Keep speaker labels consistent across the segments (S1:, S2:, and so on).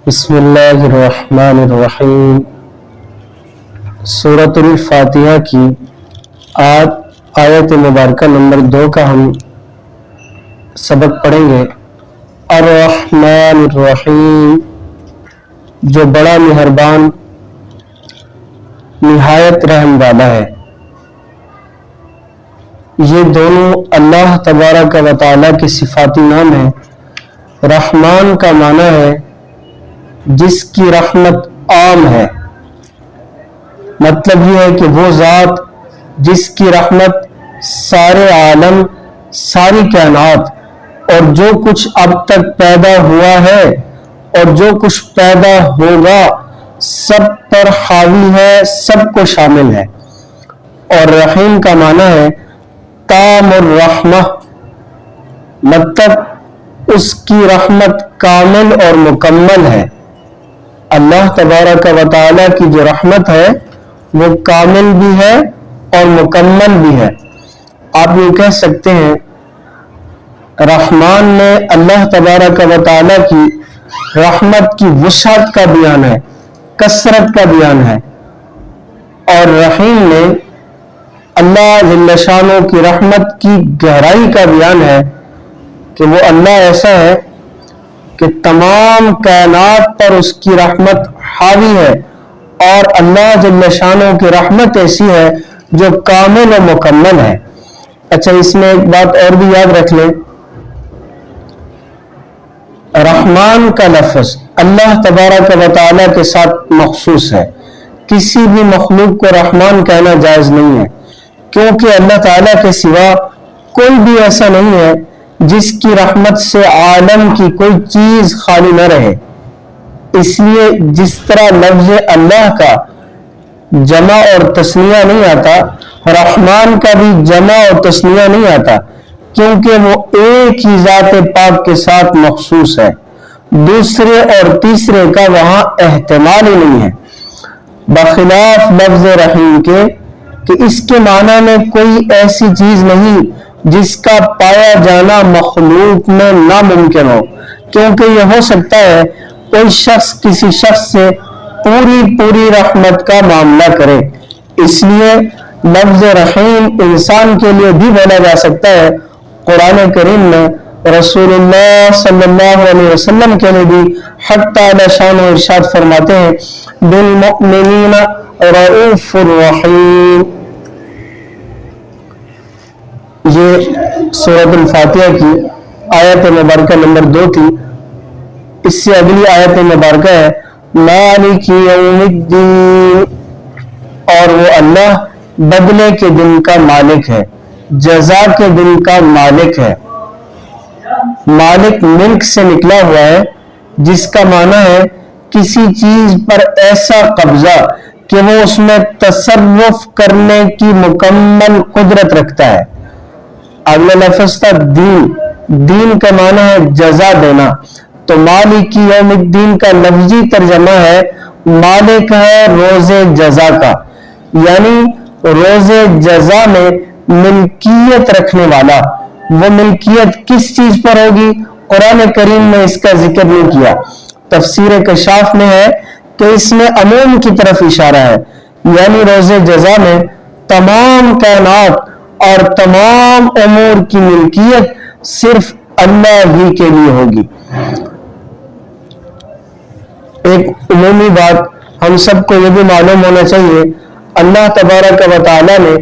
S1: بسم اللہ الرحمن الرحیم۔ سورۃ الفاتحہ کی آیت مبارکہ نمبر 2 کا ہم سبق پڑھیں گے۔ الرحمن الرحیم، جو بڑا مہربان نہایت رحم والا ہے۔ یہ دونوں اللہ تبارک و تعالیٰ کے صفاتی نام ہیں۔ رحمان کا معنی ہے جس کی رحمت عام ہے، مطلب یہ ہے کہ وہ ذات جس کی رحمت سارے عالم، ساری کائنات اور جو کچھ اب تک پیدا ہوا ہے اور جو کچھ پیدا ہوگا سب پر حاوی ہے، سب کو شامل ہے۔ اور رحیم کا معنی ہے تام الرحمہ، مطلب اس کی رحمت کامل اور مکمل ہے۔ اللہ تبارک و تعالیٰ کی جو رحمت ہے وہ کامل بھی ہے اور مکمل بھی ہے۔ آپ یہ کہہ سکتے ہیں رحمان نے اللہ تبارک و تعالیٰ کی رحمت کی وسعت کا بیان ہے، کثرت کا بیان ہے، اور رحیم نے اللہ جل شانہ کی رحمت کی گہرائی کا بیان ہے کہ وہ اللہ ایسا ہے کہ تمام کائنات پر اس کی رحمت حاوی ہے، اور اللہ جل شانہ کی رحمت ایسی ہے جو کامل و مکمل ہے۔ اچھا، اس میں ایک بات اور بھی یاد رکھ لیں، رحمان کا لفظ اللہ تبارک و تعالیٰ کے ساتھ مخصوص ہے۔ کسی بھی مخلوق کو رحمان کہنا جائز نہیں ہے، کیونکہ اللہ تعالیٰ کے سوا کوئی بھی ایسا نہیں ہے جس کی رحمت سے عالم کی کوئی چیز خالی نہ رہے۔ اس لیے جس طرح لفظ اللہ کا جمع اور تثنیہ نہیں آتا، رحمان کا بھی جمع اور تثنیہ نہیں آتا، کیونکہ وہ ایک ہی ذات پاک کے ساتھ مخصوص ہے، دوسرے اور تیسرے کا وہاں احتمال ہی نہیں ہے، بخلاف لفظ رحیم کے کہ اس کے معنی میں کوئی ایسی چیز نہیں جس کا پایا جانا مخلوق میں ناممکن ہو، کیونکہ یہ ہو سکتا ہے کوئی شخص کسی شخص سے پوری رحمت کا معاملہ کرے۔ اس لیے لفظ رحیم انسان کے لیے بھی بولا جا سکتا ہے۔ قرآن کریم میں رسول اللہ صلی اللہ علیہ وسلم کے لیے بھی حق تعالی شان ارشاد فرماتے ہیں بالمؤمنین رؤوف الرحیم۔ یہ سورۃ الفاتحہ کی آیت مبارکہ نمبر 2 تھی۔ اس سے اگلی آیت مبارکہ ہے مالک یوم الدین، اور وہ اللہ بدلے کے دن کا مالک ہے، جزا کے دن کا مالک ہے۔ مالک ملک سے نکلا ہوا ہے، جس کا معنی ہے کسی چیز پر ایسا قبضہ کہ وہ اس میں تصرف کرنے کی مکمل قدرت رکھتا ہے۔ اگلا لفظ تھا دین، دین کا معنی ہے جزا دینا، تو مالک یوم الدین کا لفظی ترجمہ ہے مالک ہے روز جزا کا، یعنی روز جزا میں ملکیت رکھنے والا۔ وہ ملکیت کس چیز پر ہوگی؟ قرآن کریم میں اس کا ذکر نہیں کیا۔ تفسیر کشاف میں ہے کہ اس میں عموم کی طرف اشارہ ہے، یعنی روز جزا میں تمام کائنات اور تمام امور کی ملکیت صرف اللہ ہی کے لیے ہوگی۔ ایک عمومی بات ہم سب کو یہ بھی معلوم ہونا چاہیے، اللہ تبارک و تعالیٰ نے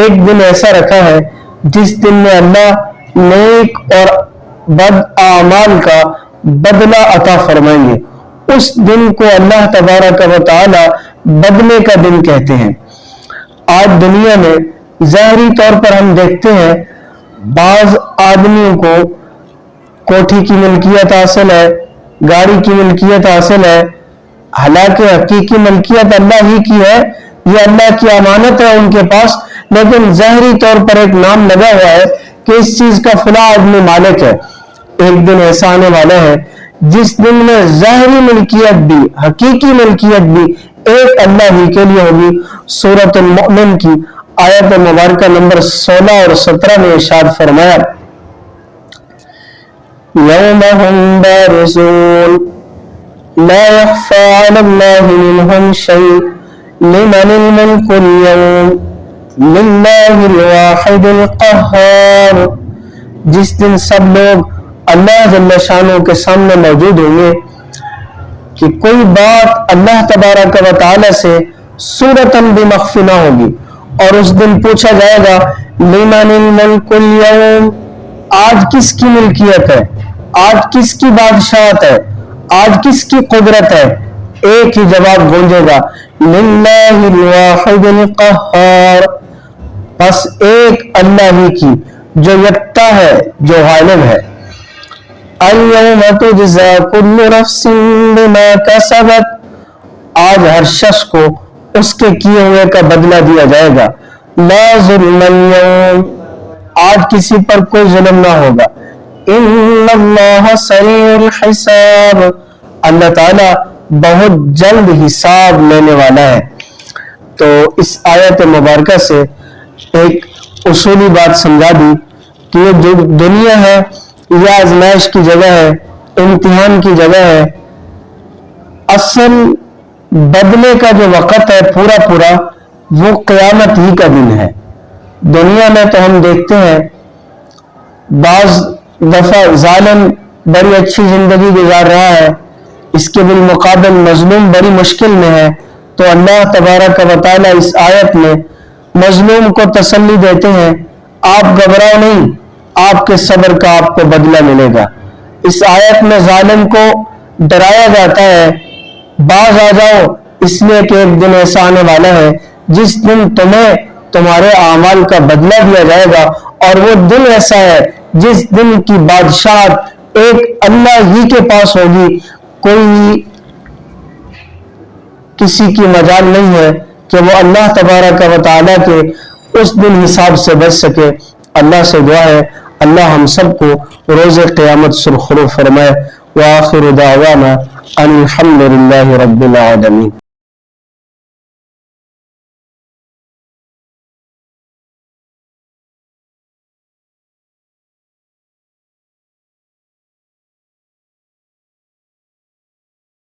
S1: ایک دن ایسا رکھا ہے جس دن میں اللہ نیک اور بد اعمال کا بدلہ عطا فرمائیں گے۔ اس دن کو اللہ تبارک و تعالیٰ بدلے کا دن کہتے ہیں۔ آج دنیا میں ظاہری طور پر ہم دیکھتے ہیں بعض آدمیوں کو کوٹھی کی ملکیت حاصل ہے، گاڑی کی ملکیت حاصل ہے، حالانکہ حقیقی ملکیت اللہ ہی کی ہے، یہ اللہ کی امانت ہے ان کے پاس، لیکن ظاہری طور پر ایک نام لگا ہوا ہے کہ اس چیز کا فلاں آدمی مالک ہے۔ ایک دن ایسا آنے والا ہے جس دن میں ظاہری ملکیت بھی حقیقی ملکیت بھی ایک اللہ ہی کے لیے ہوگی۔ سورۃ المؤمن کی آیت مبارکہ نمبر 16 اور 17 میں ارشاد فرمایا یوم ہم بارزون، لا يخفى على الله منهم شيء لمن الملك اليوم لله الواحد القهار. جس دن سب لوگ اللہ جل شانہ کے سامنے موجود ہوں گے کہ کوئی بات اللہ تبارک و تعالی سے صورتاً بھی مخفی نہ ہوگی، اور اس دن پوچھا جائے گا لمن الملک اليوم، آج کس کی ملکیت ہے، آج کس کی بادشاہت ہے، آج کس کی قدرت ہے؟ ایک ہی جواب گونجے گا للہ الواحد القہار، بس ایک اللہ ہی کی جو یکتا ہے، جو غالب ہے. اليوم تجزا كل نفس بما كسبت، آج ہر شخص کو اس کے کیے ہوئے کا بدلہ دیا جائے گا. لا ظلم اليوم، آج کسی پر کوئی ظلم نہ ہوگا. ان اللہ سریع الحساب، اللہ تعالی بہت جلد حساب لینے والا ہے. تو اس آیت مبارکہ سے ایک اصولی بات سمجھا دی کہ یہ جو دنیا ہے یہ آزمائش کی جگہ ہے، امتحان کی جگہ ہے. اصل بدلے کا جو وقت ہے پورا وہ قیامت ہی کا دن ہے. دنیا میں تو ہم دیکھتے ہیں بعض دفعہ ظالم بڑی اچھی زندگی گزار رہا ہے، اس کے بالمقابل مظلوم بڑی مشکل میں ہے. تو اللہ تبارک و تعالی اس آیت میں مظلوم کو تسلی دیتے ہیں، آپ گھبراؤ نہیں، آپ کے صبر کا آپ کو بدلہ ملے گا. اس آیت میں ظالم کو ڈرایا جاتا ہے باز آ جاؤ، اس لیے کہ ایک دن ایسا آنے والا ہے جس دن تمہیں تمہارے اعمال کا بدلہ دیا جائے گا، اور وہ دن ایسا ہے جس دن کی بادشاہت ایک اللہ ہی کے پاس ہوگی. کوئی کسی کی مجال نہیں ہے کہ وہ اللہ تبارک و تعالیٰ کے اس دن حساب سے بچ سکے. اللہ سے دعا ہے اللہ ہم سب کو روز قیامت سرخرو فرمائے. وآخر دعوانا ان الحمد للہ رب العالمین.